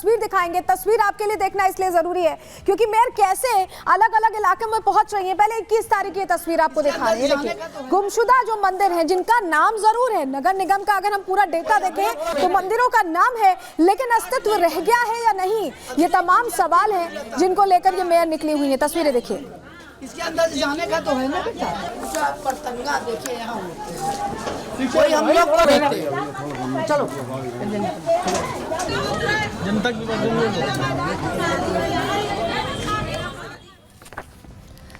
तस्वीर दिखाएंगे। तस्वीर आपके लिए देखना इसलिए जरूरी है क्योंकि मेयर कैसे अलग अलग इलाके में पहुंच रही है। पहले 21 तारीख की तस्वीर आपको दिखा रही है। देखिए गुमशुदा जो मंदिर है जिनका नाम जरूर है नगर निगम का, अगर हम पूरा डेटा देखें तो मंदिरों का नाम है लेकिन अस्तित्व रह गया है या नहीं, ये तमाम सवाल हैं जिनको लेकर ये मेयर निकली हुई है। तस्वीरें देखिए। इसके अंदर जाने का तो है ना बेटा, पतंगा देखिए यहाँ कोई हम लोग तो रहते। चलो जनता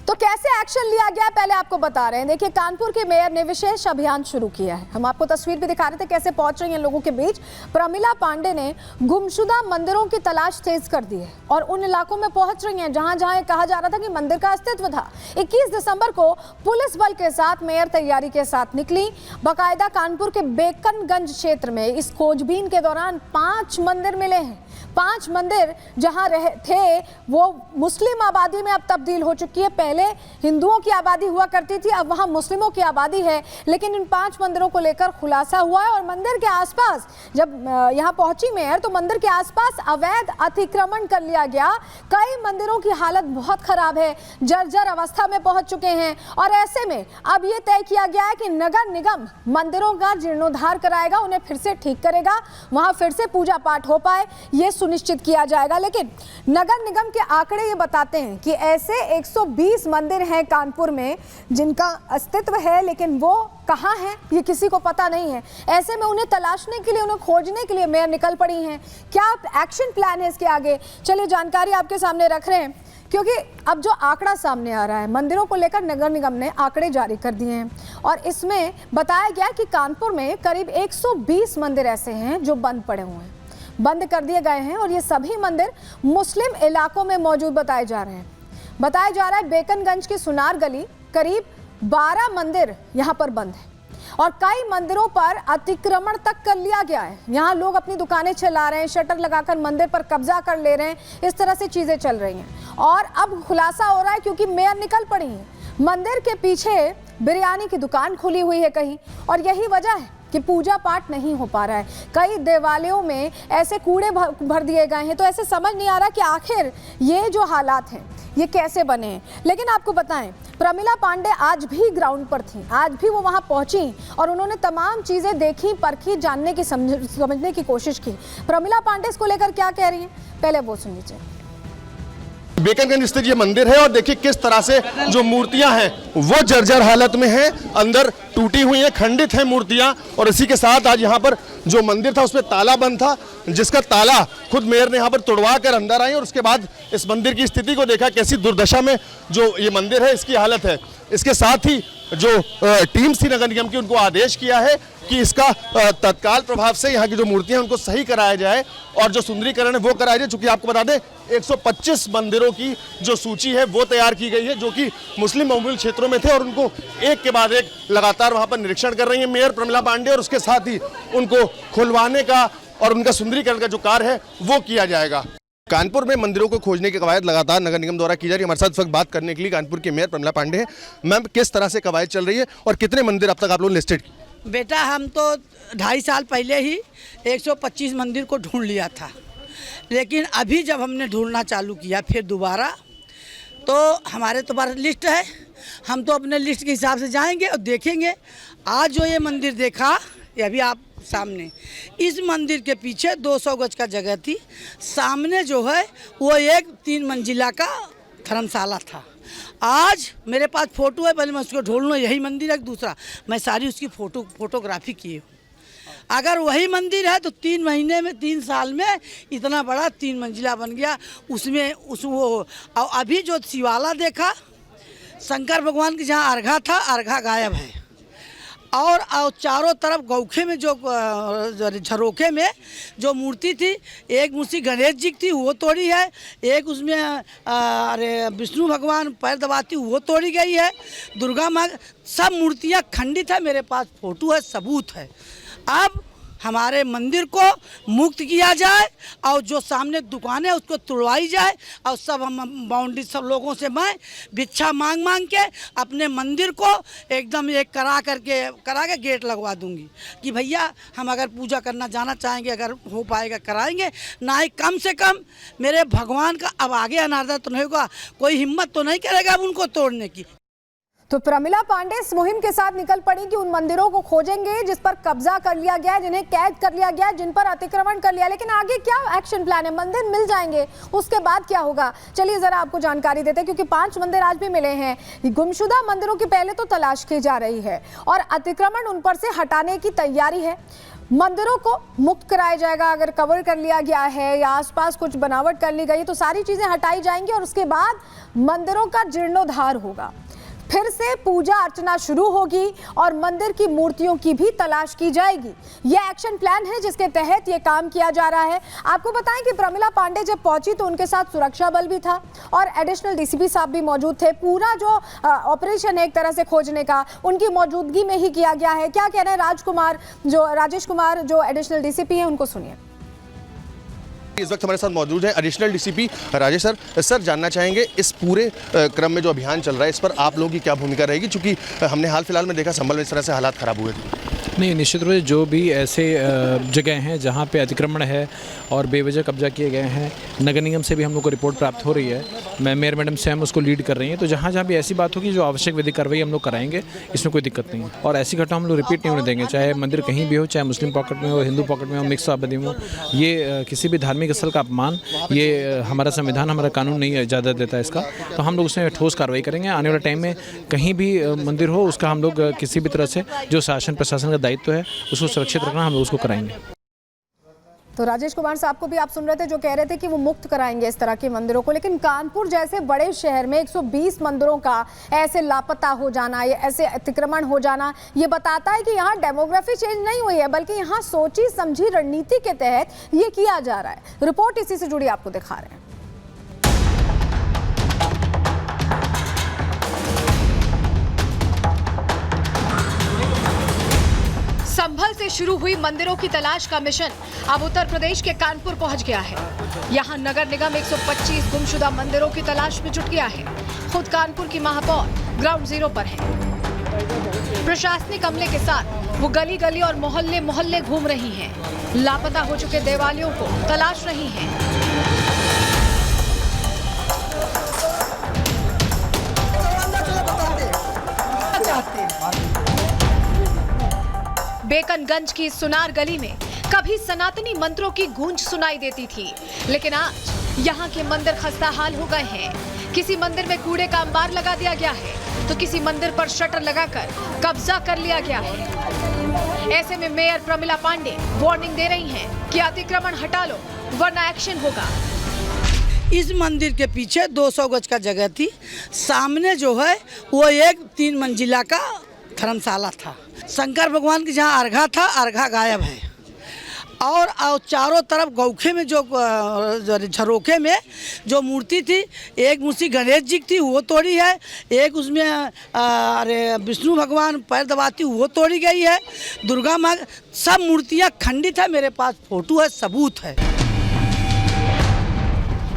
तो कैसे एक्शन लिया गया पहले आपको बता रहे हैं। देखिए कानपुर के मेयर ने विशेष अभियान शुरू किया है। हम आपको तस्वीर भी दिखा रहे थे कैसे पहुंच रही हैं लोगों के बीच। प्रमिला पांडे ने गुमशुदा मंदिरों की तलाश तेज कर दी है और उन इलाकों में पहुंच रही हैं जहां जहां कहा जा रहा था कि मंदिर का अस्तित्व था। 21 दिसंबर को पुलिस बल के साथ मेयर तैयारी के साथ निकली। बाकायदा कानपुर के बेकनगंज क्षेत्र में इस खोजबीन के दौरान 5 मंदिर मिले हैं। 5 मंदिर जहां रहे थे वो मुस्लिम आबादी में अब तब्दील हो चुकी है। पहले हिंदुओं की आबादी हुआ करती थी, अब वहां मुस्लिमों की आबादी है। लेकिन इन 5 मंदिरों को लेकर खुलासा हुआ है और मंदिर के आसपास जब यहां पहुंची मेयर तो मंदिर के आसपास अवैध अतिक्रमण कर लिया गया। कई मंदिरों की हालत बहुत खराब है, जर्जर अवस्था में पहुंच चुके हैं और ऐसे में अब ये तय किया गया है कि नगर निगम मंदिरों का जीर्णोद्धार कराएगा, उन्हें फिर से ठीक करेगा, वहां फिर से पूजा पाठ हो पाए ये सुनिश्चित किया जाएगा। लेकिन नगर निगम के आंकड़े ये बताते हैं कि ऐसे 120 मंदिर हैं कानपुर में जिनका अस्तित्व है लेकिन वो कहाँ हैं ये किसी को पता नहीं है। ऐसे में उन्हें तलाशने के लिए, उन्हें खोजने के लिए मेयर निकल पड़ी हैं। क्या एक्शन प्लान है इसके आगे, चलिए जानकारी आपके सामने रख रहे हैं क्योंकि अब जो आंकड़ा सामने आ रहा है मंदिरों को लेकर नगर निगम ने आंकड़े जारी कर दिए हैं और इसमें बताया गया कि कानपुर में करीब 120 मंदिर ऐसे हैं जो बंद पड़े हुए हैं, बंद कर दिए गए हैं और ये सभी मंदिर मुस्लिम इलाकों में मौजूद बताए जा रहे हैं। बताया जा रहा है बेकनगंज की सुनार गली करीब 12 मंदिर यहाँ पर बंद है और कई मंदिरों पर अतिक्रमण तक कर लिया गया है। यहाँ लोग अपनी दुकानें चला रहे हैं, शटर लगाकर मंदिर पर कब्जा कर ले रहे हैं, इस तरह से चीजें चल रही हैं और अब खुलासा हो रहा है क्योंकि मेयर निकल पड़ी है। मंदिर के पीछे बिरयानी की दुकान खुली हुई है कहीं और यही वजह है कि पूजा पाठ नहीं हो पा रहा है। कई देवालयों में ऐसे कूड़े भर दिए गए हैं तो ऐसे समझ नहीं आ रहा कि आखिर ये जो हालात हैं ये कैसे बने हैं। लेकिन आपको बताएं प्रमिला पांडे आज भी ग्राउंड पर थी, आज भी वो वहां पहुंची और उन्होंने तमाम चीजें देखी, परखी, जानने की समझने की कोशिश की। प्रमिला पांडे इसको लेकर क्या कह रही हैं पहले वो सुन लीजिए। बेकनगंज स्थित ये मंदिर है और देखिए किस तरह से जो मूर्तियां हैं वो जर्जर हालत में हैं, अंदर टूटी हुई हैं, खंडित हैं मूर्तियां। और इसी के साथ आज यहाँ पर जो मंदिर था उसमें ताला बंद था, जिसका ताला खुद मेयर ने यहाँ पर तोड़वा कर अंदर आई और उसके बाद इस मंदिर की स्थिति को देखा, कैसी दुर्दशा में जो ये मंदिर है इसकी हालत है। इसके साथ ही जो टीम थी नगर निगम की उनको आदेश किया है कि इसका तत्काल प्रभाव से यहाँ की जो मूर्तियां हैं उनको सही कराया जाए और जो सुंदरीकरण है वो कराया जाए। चूंकि आपको बता दें 125 मंदिरों की जो सूची है वो तैयार की गई है जो कि मुस्लिम बहुल क्षेत्रों में थे और उनको एक के बाद एक लगातार वहां पर निरीक्षण कर रही है मेयर प्रमिला पांडे और उसके साथ ही उनको खुलवाने का और उनका सुंदरीकरण का जो कार्य है वो किया जाएगा। कानपुर में मंदिरों को खोजने की कवायद लगातार नगर निगम द्वारा की जा रही है। हमारे साथ इस वक्त बात करने के लिए कानपुर के मेयर प्रमिला पांडे हैं। मैम किस तरह से कवायद चल रही है और कितने मंदिर अब तक आप लोग लिस्टेड? बेटा हम तो 2.5 साल पहले ही 125 मंदिर को ढूंढ लिया था, लेकिन अभी जब हमने ढूंढना चालू किया फिर दोबारा तो हमारे तो पास लिस्ट है, हम तो अपने लिस्ट के हिसाब से जाएंगे और देखेंगे। आज जो ये मंदिर देखा ये अभी आप सामने, इस मंदिर के पीछे 200 गज का जगह थी, सामने जो है वो एक 3 मंजिला का धर्मशाला था। आज मेरे पास फ़ोटो है, पहले मैं उसको ढूंढ लूँ, यही मंदिर है दूसरा, मैं सारी उसकी फोटोग्राफी की हूँ। अगर वही मंदिर है तो 3 महीने में 3 साल में इतना बड़ा 3 मंजिला बन गया। उसमें वो अभी जो शिवाला देखा शंकर भगवान की जहाँ अर्घा था, अर्घा गायब है और चारों तरफ गौखे में जो झरोखे में जो मूर्ति थी, एक मूर्ति गणेश जी की थी वो तोड़ी है, एक उसमें अरे विष्णु भगवान पैर दबाती वो तोड़ी गई है, दुर्गा माँ, सब मूर्तियाँ खंडित है। मेरे पास फोटो है, सबूत है। अब हमारे मंदिर को मुक्त किया जाए और जो सामने दुकानें उसको तोड़वाई जाए और सब हम बाउंड्री सब लोगों से मैं भिक्षा मांग मांग के अपने मंदिर को एकदम एक करा के गेट लगवा दूंगी कि भैया हम अगर पूजा करना जाना चाहेंगे, अगर हो पाएगा कराएंगे, ना ही कम से कम मेरे भगवान का अब आगे अनादर तो नहीं होगा, कोई हिम्मत तो नहीं करेगा अब उनको तोड़ने की। तो प्रमिला पांडे इस मुहिम के साथ निकल पड़ी कि उन मंदिरों को खोजेंगे जिस पर कब्जा कर लिया गया है, जिन्हें कैद कर लिया गया है, जिन पर अतिक्रमण कर लिया। लेकिन आगे क्या एक्शन प्लान है? मंदिर मिल जाएंगे, उसके बाद क्या होगा? चलिए जरा आपको जानकारी देते हैं, क्योंकि 5 मंदिर आज भी मिले हैं। गुमशुदा मंदिरों की पहले तो तलाश की जा रही है और अतिक्रमण उन पर से हटाने की तैयारी है। मंदिरों को मुक्त कराया जाएगा, अगर कवर कर लिया गया है या आसपास कुछ बनावट कर ली गई तो सारी चीजें हटाई जाएंगी और उसके बाद मंदिरों का जीर्णोद्धार होगा, फिर से पूजा अर्चना शुरू होगी और मंदिर की मूर्तियों की भी तलाश की जाएगी। यह एक्शन प्लान है जिसके तहत यह काम किया जा रहा है। आपको बताएं कि प्रमिला पांडे जब पहुंची तो उनके साथ सुरक्षा बल भी था और एडिशनल डीसीपी साहब भी मौजूद थे। पूरा जो ऑपरेशन है एक तरह से खोजने का उनकी मौजूदगी में ही किया गया है। क्या कह रहे हैं राजेश कुमार जो एडिशनल डीसीपी है, उनको सुनिए। इस वक्त हमारे साथ मौजूद है additional DCP Rajesh sir. Sir, जानना चाहेंगे इस पूरे क्रम में जो अभियान चल रहा है इस पर आप लोगों की क्या भूमिका रहेगी, क्योंकि हमने हाल फिलहाल में देखा संभल में इस तरह से हालात खराब हुए थे। नहीं, निश्चित रूप से जो भी ऐसे जगह हैं जहाँ पे अतिक्रमण है और बेवजह कब्जा किए गए हैं, नगर निगम से भी हम लोग को रिपोर्ट प्राप्त हो रही है। मेयर मैडम से हम उसको लीड कर रही हैं, तो जहाँ जहाँ भी ऐसी बात होगी जो आवश्यक विधिक कार्रवाई हम लोग कराएंगे, इसमें कोई दिक्कत नहीं है। और ऐसी घटना हम लोग रिपीट नहीं होने देंगे, चाहे मंदिर कहीं भी हो, चाहे मुस्लिम पॉकेट में हो, हिंदू पॉकेट में हो, मिक्स आबादी में हो। ये किसी भी धार्मिक स्थल का अपमान, ये हमारा संविधान, हमारा कानून नहीं इजाज़त देता है इसका। तो हम लोग उसमें ठोस कार्रवाई करेंगे। आने वाले टाइम में कहीं भी मंदिर हो उसका हम लोग किसी भी तरह से जो शासन प्रशासन का दायित्व है उसको सुरक्षित रखना हम लोग उसको कराएंगे। तो राजेश कुमार साहब को भी आप सुन रहे थे जो कह रहे थे कि वो मुक्त कराएंगे इस तरह के मंदिरों को। लेकिन कानपुर जैसे बड़े शहर में 120 मंदिरों का ऐसे लापता हो जाना, ये ऐसे अतिक्रमण हो जाना, ये बताता है कि यहाँ डेमोग्राफी चेंज नहीं हुई है, बल्कि यहाँ सोची समझी रणनीति के तहत ये किया जा रहा है। रिपोर्ट इसी से जुड़ी आपको दिखा रहे हैं। संभल से शुरू हुई मंदिरों की तलाश का मिशन अब उत्तर प्रदेश के कानपुर पहुंच गया है। यहां नगर निगम 125 गुमशुदा मंदिरों की तलाश में जुट गया है। खुद कानपुर की महापौर ग्राउंड जीरो पर है। प्रशासनिक अमले के साथ वो गली गली और मोहल्ले मोहल्ले घूम रही हैं। लापता हो चुके देवालयों को तलाश रही हैं। बेकनगंज की सुनार गली में कभी सनातनी मंत्रों की गूंज सुनाई देती थी, लेकिन आज यहाँ के मंदिर खस्ता हाल हो गए हैं। किसी मंदिर में कूड़े का अंबार लगा दिया गया है तो किसी मंदिर पर शटर लगाकर कब्जा कर लिया गया है। ऐसे में मेयर प्रमिला पांडे वार्निंग दे रही हैं कि अतिक्रमण हटा लो वरना एक्शन होगा। इस मंदिर के पीछे 200 गज का जगह थी, सामने जो है वो एक 3 मंजिला का धर्मशाला था। शंकर भगवान की जहाँ अर्घा था, अर्घा गायब है। और चारों तरफ गौखे में जो झरोखे में जो मूर्ति थी, एक मूर्ति गणेश जी की थी वो तोड़ी है, एक उसमें विष्णु भगवान पैर दबाती वो तोड़ी गई है, दुर्गा माँ, सब मूर्तियाँ खंडित है। मेरे पास फोटो है, सबूत है।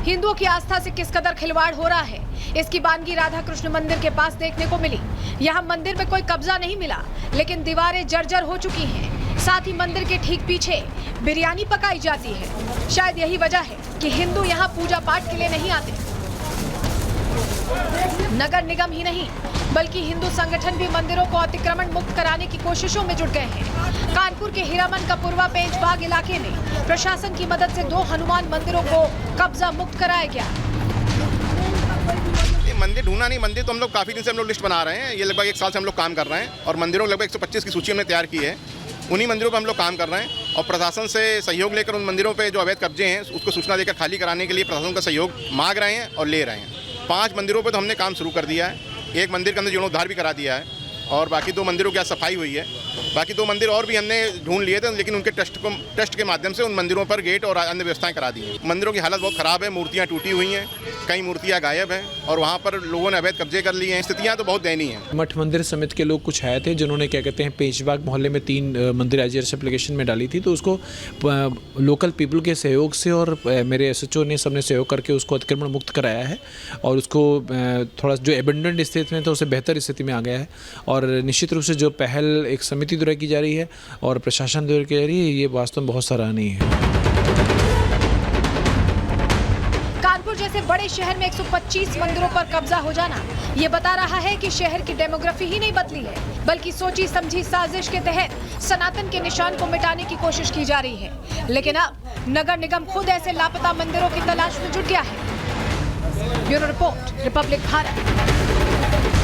हिंदुओं की आस्था से किस कदर खिलवाड़ हो रहा है, इसकी बानगी राधा कृष्ण मंदिर के पास देखने को मिली। यहाँ मंदिर में कोई कब्जा नहीं मिला, लेकिन दीवारें जर्जर हो चुकी हैं। साथ ही मंदिर के ठीक पीछे बिरयानी पकाई जाती है। शायद यही वजह है कि हिंदू यहाँ पूजा पाठ के लिए नहीं आते। नगर निगम ही नहीं बल्कि हिंदू संगठन भी मंदिरों को अतिक्रमण मुक्त कराने की कोशिशों में जुट गए हैं। कानपुर के हीरामन का पूर्वा पेंच बाग इलाके में प्रशासन की मदद से 2 हनुमान मंदिरों को कब्जा मुक्त कराया गया। मंदिर ढूंढना नहीं, मंदिर तो हम लोग काफ़ी दिन से हम लोग लिस्ट बना रहे हैं। ये लगभग 1 साल से हम लोग काम कर रहे हैं और मंदिरों लगभग 125 की सूची हमने तैयार की है। उन्हीं मंदिरों पर हम लोग काम कर रहे हैं और प्रशासन से सहयोग लेकर उन मंदिरों पे जो अवैध कब्जे हैं उसको सूचना देकर खाली कराने के लिए प्रशासन का सहयोग मांग रहे हैं और ले रहे हैं। 5 मंदिरों पे तो हमने काम शुरू कर दिया है। एक मंदिर के अंदर जीर्णोद्धार भी करा दिया है और बाकी 2 मंदिरों की आज सफाई हुई है। बाकी 2 मंदिर और भी हमने ढूंढ लिए थे, लेकिन उनके टेस्ट के माध्यम से उन मंदिरों पर गेट और अन्य व्यवस्थाएं करा दी हैं। मंदिरों की हालत बहुत ख़राब है, मूर्तियाँ टूटी हुई हैं, कई मूर्तियाँ गायब हैं और वहाँ पर लोगों ने अवैध कब्जे कर लिए हैं। स्थितियाँ तो बहुत दयनीय हैं। मठ मंदिर समिति के लोग कुछ आए थे जिन्होंने क्या कहते हैं पेशबाग मोहल्ले में 3 मंदिर IGRS एप्लीकेशन में डाली थी, तो उसको लोकल पीपल के सहयोग से और मेरे SHO ने सबने सहयोग करके उसको अतिक्रमण मुक्त कराया है और उसको थोड़ा जो एबेंडेंट स्थिति में था उसे बेहतर स्थिति में आ गया है। और निश्चित रूप से जो पहल एक समिति द्वारा की जा रही है और प्रशासन द्वारा की जा रही है, ये वास्तव में बहुत सराहनीय है। कानपुर जैसे बड़े शहर में 125 मंदिरों पर कब्जा हो जाना ये बता रहा है कि शहर की डेमोग्राफी ही नहीं बदली है, बल्कि सोची समझी साजिश के तहत सनातन के निशान को मिटाने की कोशिश की जा रही है। लेकिन अब नगर निगम खुद ऐसे लापता मंदिरों की तलाश में जुट गया है। Bureau report, Republic Bharat.